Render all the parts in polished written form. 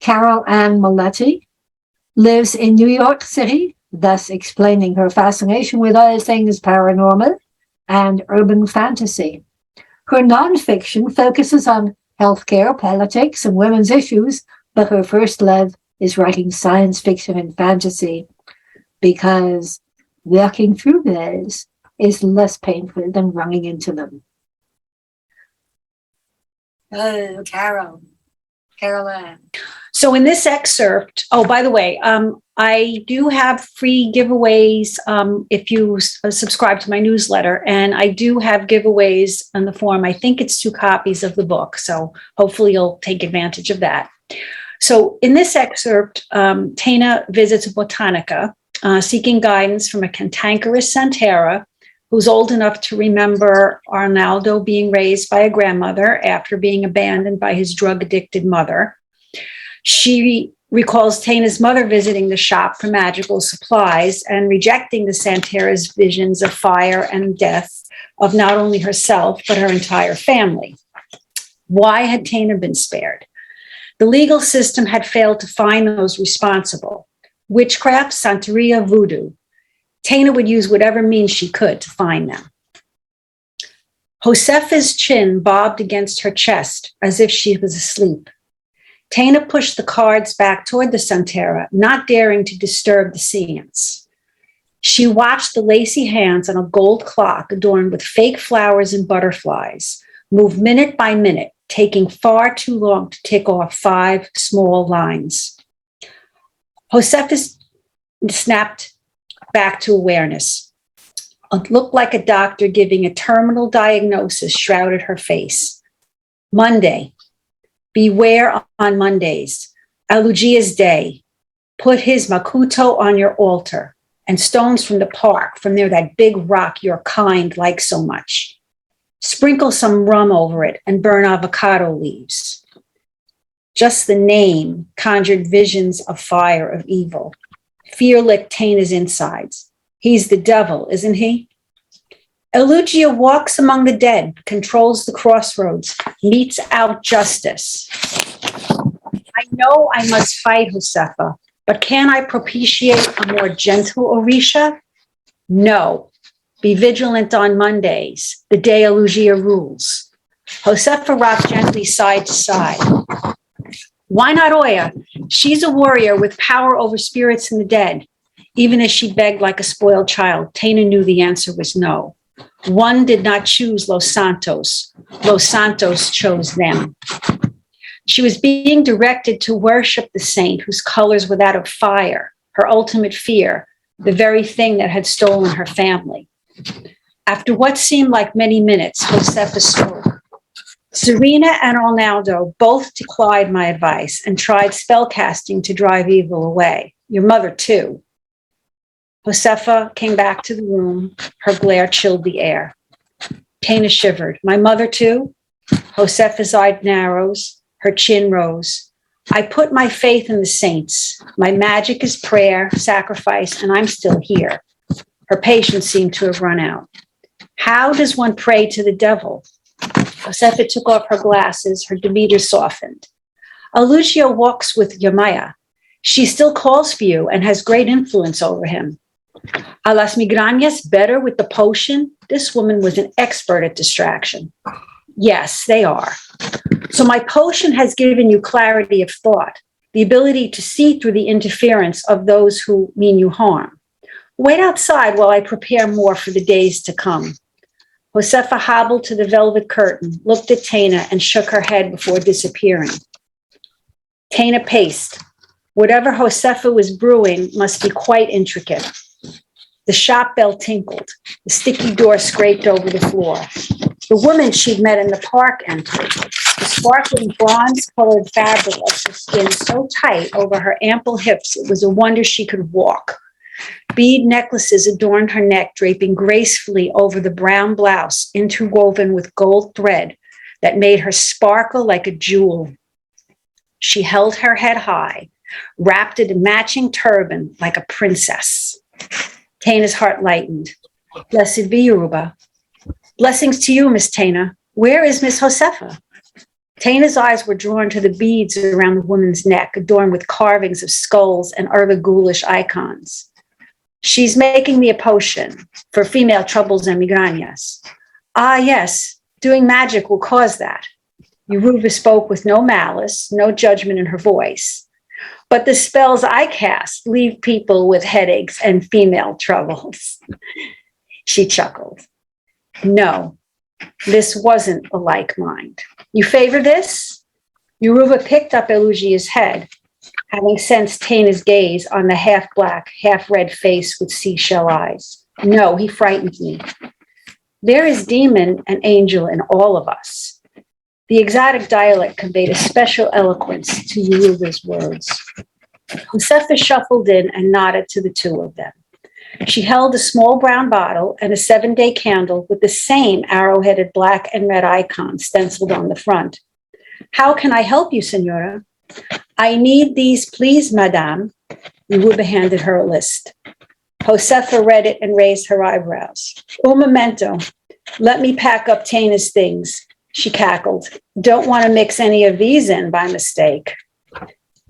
Carole Moleti, lives in New York City, thus explaining her fascination with all things paranormal and urban fantasy. Her nonfiction focuses on healthcare, politics, and women's issues, but her first love is writing science fiction and fantasy because walking through those is less painful than running into them. Oh, Carole. Carole. So in this excerpt, oh, by the way, I do have free giveaways if you subscribe to my newsletter, and I do have giveaways in the form, I think it's 2 copies of the book, so hopefully you'll take advantage of that. So in this excerpt, Tana visits a botanica, seeking guidance from a cantankerous Santera who's old enough to remember Arnaldo being raised by a grandmother after being abandoned by his drug-addicted mother. She recalls Tana's mother visiting the shop for magical supplies and rejecting the Santera's visions of fire and death of not only herself, but her entire family. Why had Tana been spared? The legal system had failed to find those responsible. Witchcraft, Santeria, voodoo. Tana would use whatever means she could to find them. Josefa's chin bobbed against her chest as if she was asleep. Tana pushed the cards back toward the Santera, not daring to disturb the seance. She watched the lacy hands on a gold clock adorned with fake flowers and butterflies move minute by minute, taking far too long to tick off 5 small lines. Josefa snapped back to awareness. It looked like a doctor giving a terminal diagnosis shrouded her face. Monday. Beware on Mondays. Alugia's day. Put his makuto on your altar and stones from the park from near that big rock your kind like so much. Sprinkle some rum over it and burn avocado leaves. Just the name conjured visions of fire of evil. Fear licked Tana's insides. He's the devil, isn't he? Elugia walks among the dead, controls the crossroads, metes out justice. I know I must fight Josefa, but can I propitiate a more gentle Orisha? No. Be vigilant on Mondays, the day Elugia rules. Josefa rocked gently side to side. Why not Oya? She's a warrior with power over spirits and the dead. Even as she begged like a spoiled child, Tana knew the answer was no. One did not choose Los Santos. Los Santos chose them. She was being directed to worship the saint whose colors were that of fire, her ultimate fear, the very thing that had stolen her family. After what seemed like many minutes, Josefa spoke. Serena and Arnaldo both declined my advice and tried spellcasting to drive evil away. Your mother, too. Josefa came back to the room. Her glare chilled the air. Tana shivered. My mother, too? Josefa's eye narrows. Her chin rose. I put my faith in the saints. My magic is prayer, sacrifice, and I'm still here. Her patience seemed to have run out. How does one pray to the devil? Josefa took off her glasses. Her demeanor softened. Elugia walks with Yamaya. She still calls for you and has great influence over him. A las migrañas better with the potion? This woman was an expert at distraction. Yes, they are. So my potion has given you clarity of thought, the ability to see through the interference of those who mean you harm. Wait outside while I prepare more for the days to come. Josefa hobbled to the velvet curtain, looked at Tana, and shook her head before disappearing. Tana paced. Whatever Josefa was brewing must be quite intricate. The shop bell tinkled. The sticky door scraped over the floor. The woman she'd met in the park entered. The sparkling bronze-colored fabric of her skin so tight over her ample hips it was a wonder she could walk. Bead necklaces adorned her neck, draping gracefully over the brown blouse, interwoven with gold thread that made her sparkle like a jewel. She held her head high, wrapped in a matching turban like a princess. Tana's heart lightened. Blessed be Yoruba. Blessings to you, Miss Tana. Where is Miss Josefa? Tana's eyes were drawn to the beads around the woman's neck, adorned with carvings of skulls and other ghoulish icons. She's making me a potion for female troubles and migrañas. Ah, yes, doing magic will cause that. Yoruba spoke with no malice, no judgment in her voice. But the spells I cast leave people with headaches and female troubles. She chuckled. No, this wasn't a like mind. You favor this? Yoruba picked up Elugia's head, having sensed Tana's gaze on the half-black, half-red face with seashell eyes. No, he frightens me. There is demon and angel in all of us. The exotic dialect conveyed a special eloquence to Yoruba's words. Josefa shuffled in and nodded to the two of them. She held a small brown bottle and a 7-day candle with the same arrow-headed black and red icon stenciled on the front. How can I help you, Senora? I need these, please, madame. Yoruba handed her a list. Josefa read it and raised her eyebrows. Un momento. Let me pack up Tana's things. She cackled. Don't want to mix any of these in by mistake.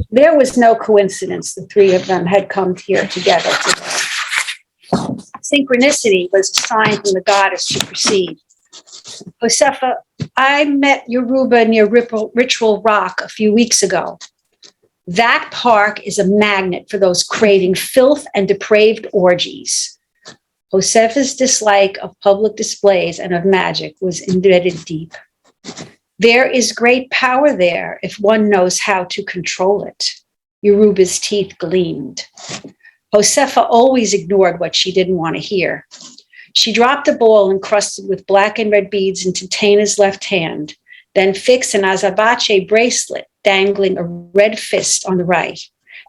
There was no coincidence the three of them had come here together today. Synchronicity was a sign from the goddess to proceed. Josefa, I met Yoruba near Ritual Rock a few weeks ago. That park is a magnet for those craving filth and depraved orgies. Josefa's dislike of public displays and of magic was embedded deep. There is great power there if one knows how to control it. Yoruba's teeth gleamed. Josefa always ignored what she didn't want to hear. She dropped a ball encrusted with black and red beads into Tana's left hand, then fixed an azabache bracelet dangling a red fist on the right.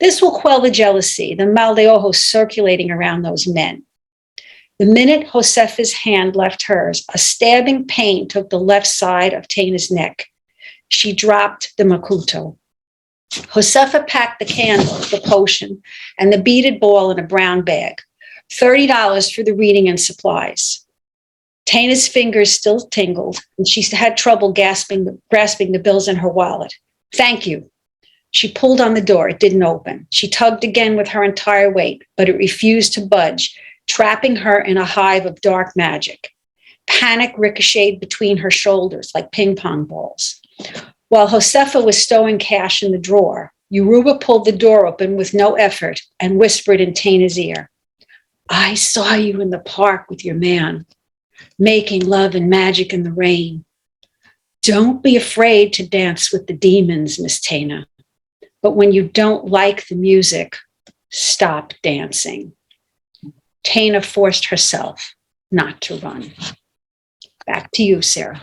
This will quell the jealousy, the mal de ojos circulating around those men. The minute Josefa's hand left hers, a stabbing pain took the left side of Tana's neck. She dropped the makuto. Josefa packed the candle, the potion, and the beaded ball in a brown bag. $30 for the reading and supplies. Tana's fingers still tingled, and she had trouble grasping the bills in her wallet. Thank you. She pulled on the door. It didn't open. She tugged again with her entire weight, but it refused to budge, trapping her in a hive of dark magic. Panic ricocheted between her shoulders like ping pong balls. While Josefa was stowing cash in the drawer, Yoruba pulled the door open with no effort and whispered in Tana's ear, I saw you in the park with your man, making love and magic in the rain. Don't be afraid to dance with the demons, Miss Tana. But when you don't like the music, stop dancing. Tana forced herself not to run. Back to you, Sarah.